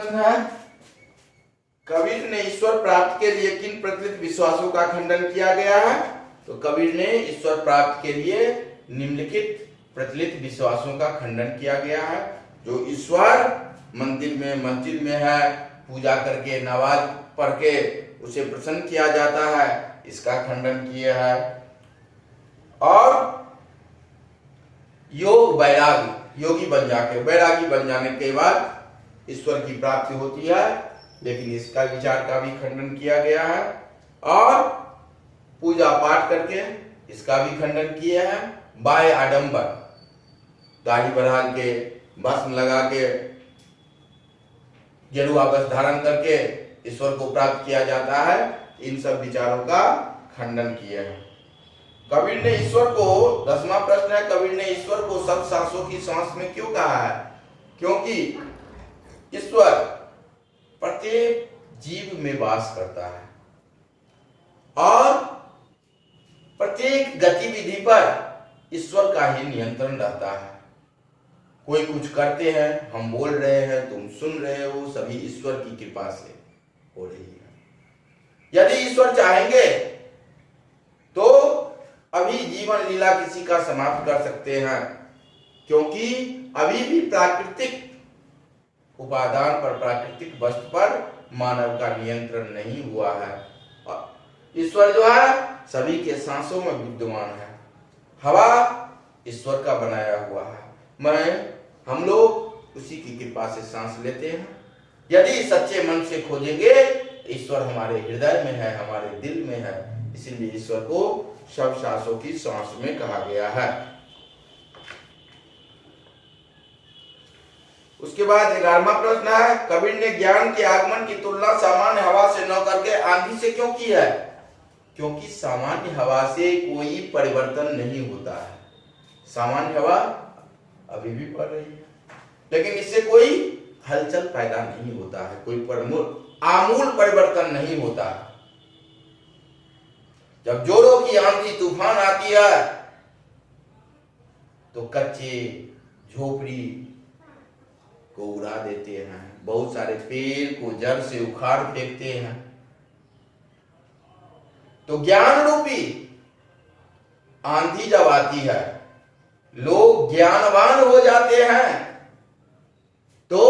प्रश्न है, कबीर ने ईश्वर प्राप्ति के लिए किन प्रचलित विश्वासों का खंडन किया गया है? तो कबीर ने ईश्वर प्राप्ति के लिए निम्नलिखित प्रचलित विश्वासों का खंडन किया गया है। जो ईश्वर मंदिर में, मस्जिद में है, पूजा करके, नमाज पढ़ के उसे प्रसन्न किया जाता है, इसका खंडन किया है। और योग वैरागी, योगी बन जाके, वैरागी बन जाने के बाद ईश्वर की प्राप्ति होती है, लेकिन इसका विचार का भी खंडन किया गया है। और पूजा पाठ करके इसका भी खंडन किया है। बाह्य आडंबर, दाढ़ी बढ़ा के, भस्म लगा के, गेरुआ वस्त्र धारण करके ईश्वर को प्राप्त किया जाता है, इन सब विचारों का खंडन किया है। कबीर ने ईश्वर को, 10वां प्रश्न है, कबीर ने ईश्वर को सब सांसों की सांस में क्यों कहा है? क्योंकि ईश्वर प्रत्येक जीव में वास करता है और प्रत्येक गतिविधि पर ईश्वर का ही नियंत्रण रहता है। कोई कुछ करते हैं, हम बोल रहे हैं, तुम सुन रहे हो, सभी ईश्वर की कृपा से हो रही है। यदि ईश्वर चाहेंगे तो अभी जीवन लीला किसी का समाप्त कर सकते हैं, क्योंकि अभी भी प्राकृतिक उपादान पर, प्राकृतिक वस्तु पर मानव का नियंत्रण नहीं हुआ है। ईश्वर जो है सभी के सांसों में विद्यमान है। हवा ईश्वर का बनाया हुआ है, हम लोग उसी की कृपा से सांस लेते हैं। यदि सच्चे मन से खोजेंगे, ईश्वर हमारे हृदय में है, हमारे दिल में है, इसीलिए ईश्वर को सब सांसों की सांस में कहा गया है। उसके बाद 11वां प्रश्न है, कबीर ने ज्ञान के आगमन की तुलना सामान्य हवा से न करके आंधी से क्यों की है? क्योंकि सामान्य हवा से कोई परिवर्तन नहीं होता है। सामान्य हवा अभी भी बढ़ रही है, लेकिन इससे कोई हलचल पैदा नहीं होता है, कोई आमूल परिवर्तन नहीं होता है। जब जोरों की आंधी तूफान आती है तो कच्चे झोपड़ी को उड़ा देते हैं, बहुत सारे पेड़ को जड़ से उखाड़ फेंकते हैं। तो ज्ञान रूपी आंधी जब आती है, लोग ज्ञानवान हो जाते हैं, तो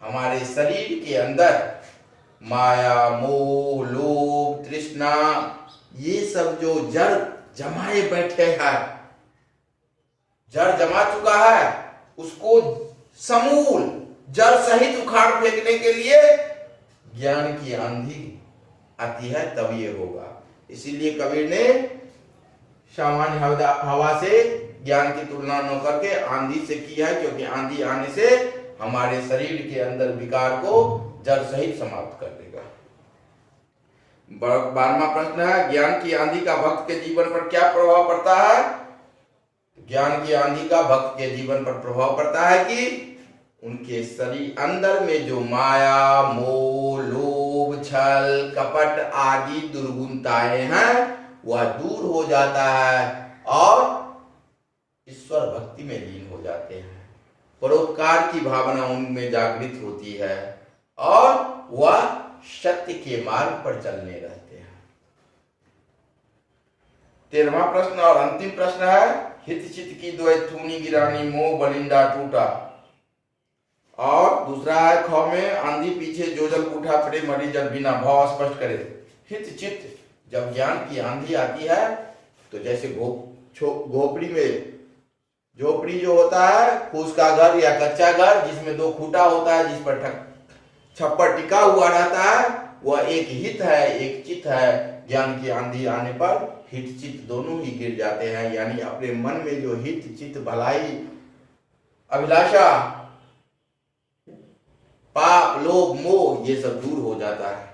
हमारे शरीर के अंदर माया, मोह, लोभ, तृष्णा, ये सब जो जड़ जमाए बैठे हैं, जड़ जमा चुका है, उसको समूल जड़ सहित उखाड़ फेंकने के लिए ज्ञान की आंधी आती है, तब ये होगा। इसीलिए कबीर ने सामान्य हवा से ज्ञान की तुलना न करके आंधी से की है, क्योंकि आंधी आने से हमारे शरीर के अंदर विकार को जड़ सहित समाप्त कर देगा। 12वां प्रश्न है, ज्ञान की आंधी का भक्त के जीवन पर क्या प्रभाव पड़ता है? ज्ञान की आंधी का भक्त के जीवन पर प्रभाव पड़ता है कि उनके शरीर अंदर में जो माया, मोह, लोभ, छल, कपट आदि दुर्गुणताएं हैं, वह दूर हो जाता है और ईश्वर भक्ति में लीन हो जाते हैं। परोपकार की भावना उनमें जागृत होती है और वह सत्य के मार्ग पर चलने रहते हैं। 13वां प्रश्न और अंतिम प्रश्न है, हित चित की द्वैथूनी गिरानी मोह बलिंदा टूटा। और दूसरा है, ख में, आंधी पीछे जो जल उठा प्रेम हरि जल बिना, भाव स्पष्ट करे। हित चित, जब ज्ञान की आंधी आती है तो जैसे झोपड़ी में, झोपड़ी जो होता है फूस का घर या कच्चा घर जिसमें 2 खूंटा होता है, जिस पर छप्पर टिका हुआ रहता है, वह एक हित है, एक चित है। ज्ञान की आंधी आने पर हित चित दोनों ही गिर जाते हैं, यानी अपने मन में जो हित चित भलाई, अभिलाषा, पाप, लोभ, मोह, ये सब दूर हो जाता है।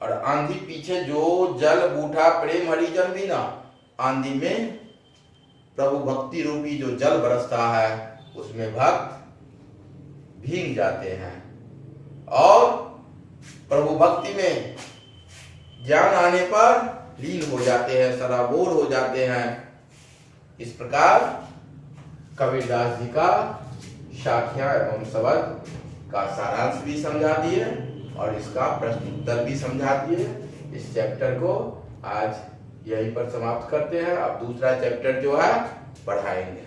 और आंधी पीछे जो जल बूढ़ा प्रेम हरिजन बिना, आंधी में प्रभु भक्ति रूपी जो जल बरसता है, उसमें भक्त भीग जाते हैं और प्रभु भक्ति में ज्ञान आने पर लीन हो जाते हैं, सराबोर हो जाते हैं। इस प्रकार कबीरदास जी का शाखा एवं शब्द का सारांश भी समझा दिए और इसका प्रश्न उत्तर भी समझा दिए। इस चैप्टर को आज यहीं पर समाप्त करते हैं। अब दूसरा चैप्टर जो है पढ़ाएंगे।